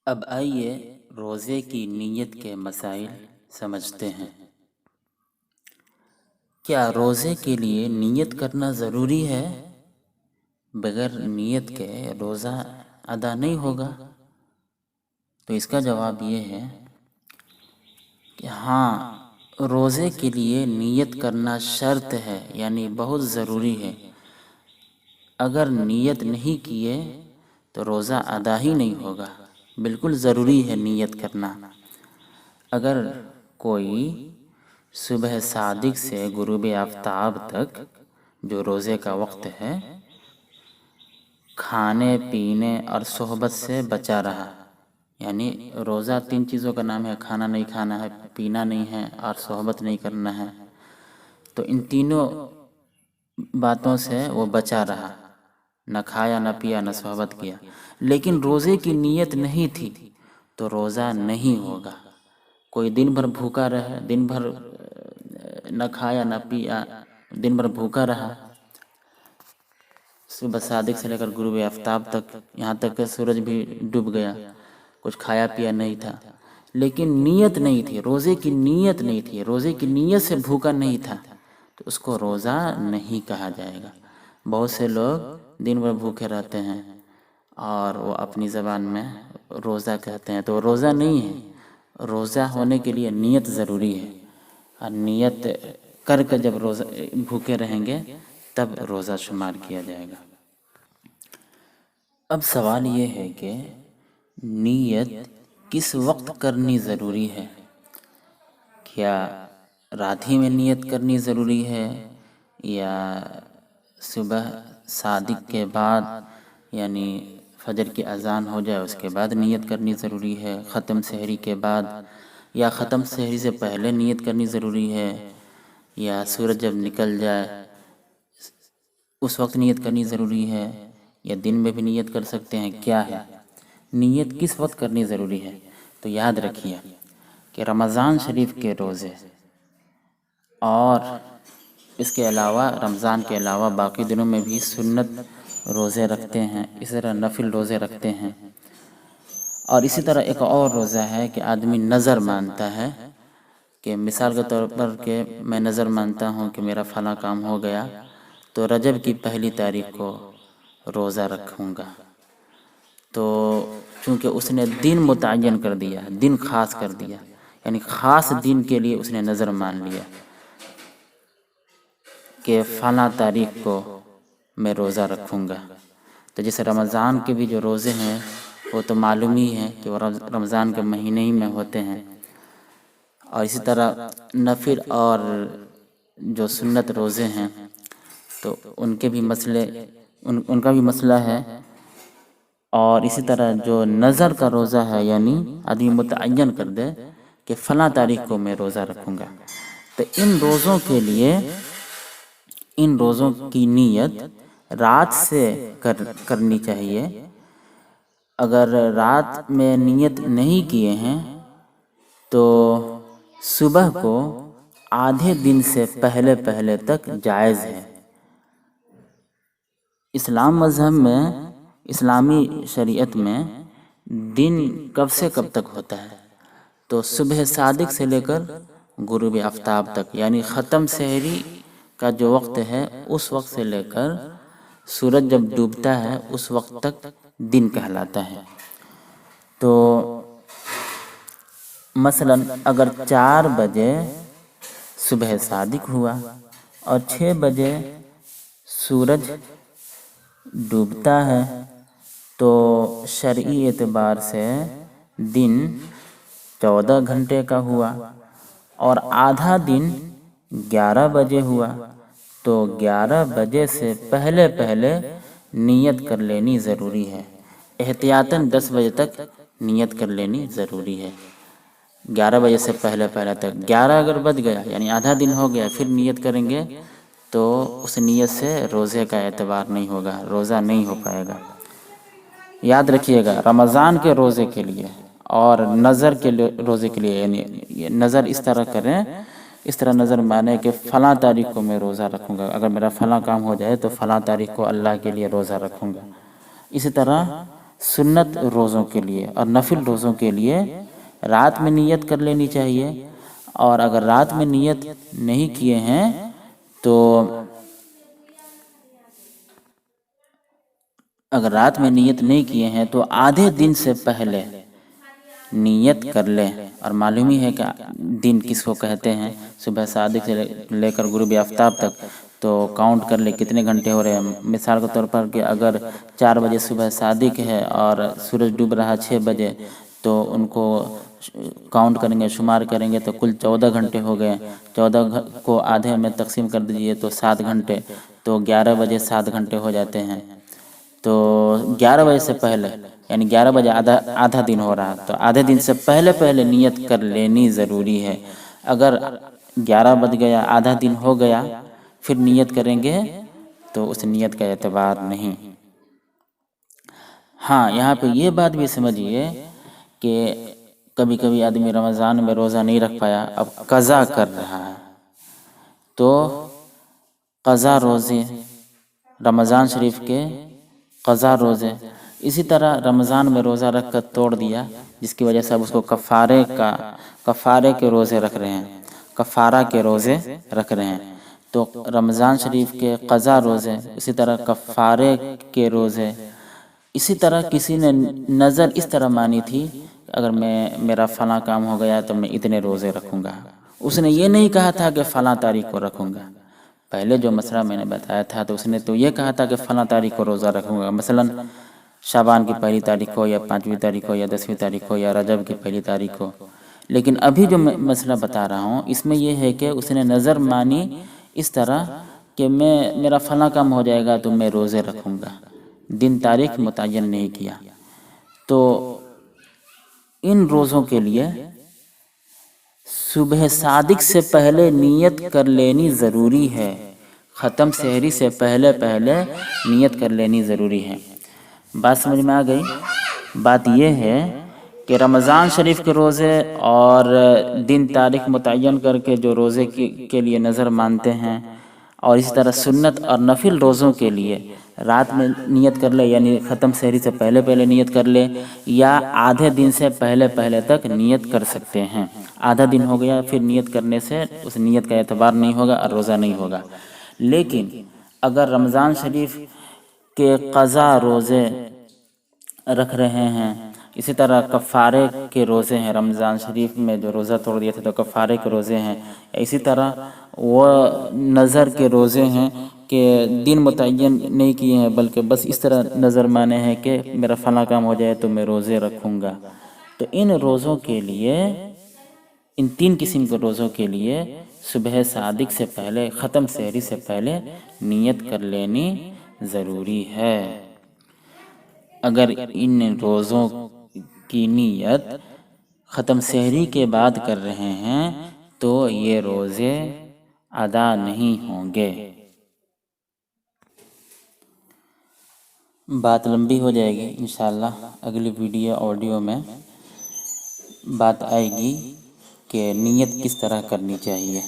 اب آئیے روزے کی نیت کے مسائل سمجھتے ہیں۔ کیا روزے کے لیے نیت کرنا ضروری ہے؟ بغیر نیت کے روزہ ادا نہیں ہوگا؟ تو اس کا جواب یہ ہے کہ ہاں، روزے کے لیے نیت کرنا شرط ہے، یعنی بہت ضروری ہے۔ اگر نیت نہیں کیے تو روزہ ادا ہی نہیں ہوگا۔ بالکل ضروری ہے نیت کرنا۔ اگر کوئی صبح صادق سے غروب آفتاب تک جو روزے کا وقت ہے کھانے پینے اور صحبت سے بچا رہا، یعنی روزہ 3 چیزوں کا نام ہے، کھانا نہیں کھانا ہے، پینا نہیں ہے اور صحبت نہیں کرنا ہے، تو ان تینوں باتوں سے وہ بچا رہا، نہ کھایا نہ پیا نہ صحبت کیا، لیکن روزے کی نیت نہیں تھی تو روزہ نہیں ہوگا۔ کوئی دن بھر بھوکا رہے، دن بھر نہ کھایا نہ پیا، دن بھر بھوکا رہا، صبح صادق سے لے کر غروب آفتاب تک، یہاں تک کہ سورج بھی ڈوب گیا، کچھ کھایا پیا نہیں تھا، لیکن نیت نہیں تھی، روزے کی نیت نہیں تھی، روزے کی نیت سے بھوکا نہیں تھا، تو اس کو روزہ نہیں کہا جائے گا۔ بہت سے لوگ دن بھر بھوکے رہتے ہیں اور وہ اپنی زبان میں روزہ کہتے ہیں، تو روزہ نہیں ہے۔ روزہ ہونے کے لیے نیت ضروری ہے، اور نیت کر کے جب روزہ بھوکے رہیں گے تب روزہ شمار کیا جائے گا۔ اب سوال یہ ہے کہ نیت کس وقت کرنی ضروری ہے؟ کیا رات ہی میں نیت کرنی ضروری ہے، یا صبح صادق کے بعد، یعنی فجر کی اذان ہو جائے اس کے بعد نیت کرنی ضروری ہے، ختم سحری کے بعد، یا ختم سحری سے پہلے نیت کرنی ضروری ہے، یا سورج جب نکل جائے اس وقت نیت کرنی ضروری ہے، یا دن میں بھی نیت کر سکتے ہیں؟ کیا ہے نیت کس وقت کرنی ضروری ہے؟ تو یاد رکھیے کہ رمضان شریف کے روزے اور اس کے علاوہ رمضان کے علاوہ باقی دنوں میں بھی سنت روزے رکھتے ہیں، اسی طرح نفل روزے رکھتے ہیں، اور اسی طرح ایک اور روزہ ہے کہ آدمی نظر مانتا ہے، کہ مثال کے طور پر کہ میں نظر مانتا ہوں کہ میرا فلاں کام ہو گیا تو رجب کی 1 تاریخ کو روزہ رکھوں گا، تو چونکہ اس نے دن متعین کر دیا، دن خاص کر دیا، یعنی خاص دن کے لیے اس نے نظر مان لیا کہ فلاں تاریخ کو میں روزہ رکھوں گا۔ تو جیسے رمضان کے بھی جو روزے ہیں وہ تو معلوم ہی ہے کہ وہ رمضان کے مہینے ہی میں ہوتے ہیں، اور اسی طرح نفل اور جو سنت روزے ہیں تو ان کے بھی مسئلے، ان کا بھی مسئلہ ہے، اور اسی طرح جو نظر کا روزہ ہے، یعنی آدمی متعین کر دے کہ فلاں تاریخ کو میں روزہ رکھوں گا، تو ان روزوں کے لیے ان روزوں کی نیت رات سے کرنی چاہیے۔ اگر رات میں نیت نہیں کیے ہیں تو صبح کو آدھے دن سے پہلے پہلے تک جائز ہے۔ اسلام مذہب میں، اسلامی شریعت میں دن کب سے کب تک ہوتا ہے؟ تو صبح صادق سے لے کر غروب آفتاب تک، یعنی ختم سحری کا جو وقت ہے اس وقت سے لے کر سورج جب ڈوبتا ہے اس وقت تک دن کہلاتا ہے۔ تو مثلا اگر 4 بجے صبح صادق ہوا اور 6 بجے سورج ڈوبتا ہے تو شرعی اعتبار سے دن 14 گھنٹے کا ہوا، اور آدھا دن 11 بجے ہوا، تو 11 بجے سے پہلے پہلے نیت کر لینی ضروری ہے۔ احتیاطاً 10 بجے تک نیت کر لینی ضروری ہے، 11 بجے سے پہلے پہلے تک۔ 11 اگر بج گیا یعنی آدھا دن ہو گیا، پھر نیت کریں گے تو اس نیت سے روزے کا اعتبار نہیں ہوگا، روزہ نہیں ہو پائے گا۔ یاد رکھیے گا، رمضان کے روزے کے لیے اور نظر کے روزے کے لیے، یعنی نظر اس طرح کریں، اس طرح نظر مانے کہ فلاں تاریخ کو میں روزہ رکھوں گا، اگر میرا فلاں کام ہو جائے تو فلاں تاریخ کو اللہ کے لیے روزہ رکھوں گا۔ اسی طرح سنت روزوں کے لیے اور نفل روزوں کے لیے رات میں نیت کر لینی چاہیے، اور اگر رات میں نیت نہیں کیے ہیں تو آدھے دن سے پہلے نیت کر لیں۔ اور معلوم ہی ہے کہ دن کس کو کہتے ہیں، صبح صادق سے لے کر غروب آفتاب تک، تو کاؤنٹ کر لے کتنے گھنٹے ہو رہے ہیں۔ مثال کے طور پر کہ اگر 4 بجے صبح صادق ہے اور سورج ڈوب رہا 6 بجے، تو ان کو کاؤنٹ کریں گے، شمار کریں گے تو کل 14 گھنٹے ہو گئے۔ 14 کو آدھے میں تقسیم کر دیجئے تو 7 گھنٹے، تو 11 بجے 7 گھنٹے ہو جاتے ہیں۔ تو 11 بجے سے پہلے، یعنی 11 بجے آدھا دن ہو رہا، تو آدھے دن سے پہلے نیت کر لینی ضروری ہے۔ اگر 11 بج گیا، آدھا دن ہو گیا، پھر نیت کریں گے تو اس نیت کا اعتبار نہیں۔ ہاں، یہاں پہ یہ بات بھی سمجھیے کہ کبھی کبھی آدمی رمضان میں روزہ نہیں رکھ پایا، اب قضا کر رہا ہے، تو قضا روزے، رمضان شریف کے قضا روزے، اسی طرح رمضان میں روزہ رکھ کر توڑ دیا، جس کی وجہ سے اب اس کو کفارے کے روزے رکھ رہے ہیں، کفارہ کے روزے رکھ رہے ہیں۔ تو رمضان شریف کے قضا روزے، اسی طرح کفارے کے روزے، اسی طرح کسی نے نظر اس طرح مانی تھی، اگر میرا فلاں کام ہو گیا تو میں اتنے روزے رکھوں گا۔ اس نے یہ نہیں کہا تھا کہ فلاں تاریخ کو رکھوں گا۔ پہلے جو مسئلہ میں نے بتایا تھا تو اس نے تو یہ کہا تھا کہ فلاں تاریخ کو روزہ رکھوں گا، مثلا شعبان کی پہلی تاریخ ہو یا 5ویں تاریخ ہو یا 10ویں تاریخ ہو یا رجب کی پہلی تاریخ ہو۔ لیکن ابھی جو مسئلہ بتا رہا ہوں اس میں یہ ہے کہ اس نے نظر مانی اس طرح کہ میرا فلاں کام ہو جائے گا تو میں روزے رکھوں گا، دن تاریخ متعین نہیں کیا۔ تو ان روزوں کے لیے صبح صادق سے پہلے نیت کر لینی ضروری ہے، ختم سحری سے پہلے نیت کر لینی ضروری ہے۔ بات سمجھ میں آ گئی؟ بات یہ ہے کہ رمضان شریف کے روزے اور دن تاریخ متعین کر کے جو روزے کے لیے نظر مانتے ہیں، اور اسی طرح سنت اور نفل روزوں کے لیے رات میں نیت کر لے، یعنی ختم سحری سے پہلے نیت کر لے، یا آدھے دن سے پہلے تک نیت کر سکتے ہیں۔ آدھا دن ہو گیا پھر نیت کرنے سے اس نیت کا اعتبار نہیں ہوگا اور روزہ نہیں ہوگا۔ لیکن اگر رمضان شریف کے قضا روزے رکھ رہے ہیں، اسی طرح کفارے کے روزے ہیں، رمضان شریف میں جو روزہ توڑ دیا تھا تو کفارے کے روزے ہیں، اسی طرح وہ نظر کے روزے ہیں کہ دن متعین نہیں کیے ہیں بلکہ بس اس طرح نظر مانے ہیں کہ میرا فلاں کام ہو جائے تو میں روزے رکھوں گا۔ تو ان روزوں کے لیے، ان 3 قسم کے روزوں کے لیے صبح صادق سے پہلے، ختم سحری سے پہلے نیت کر لینی ضروری ہے۔ اگر ان روزوں کی نیت ختم سحری کے بعد کر رہے ہیں تو یہ روزے ادا نہیں ہوں گے۔ بات لمبی ہو جائے گی، انشاءاللہ اگلی ویڈیو آڈیو میں بات آئے گی کہ نیت کس طرح کرنی چاہیے۔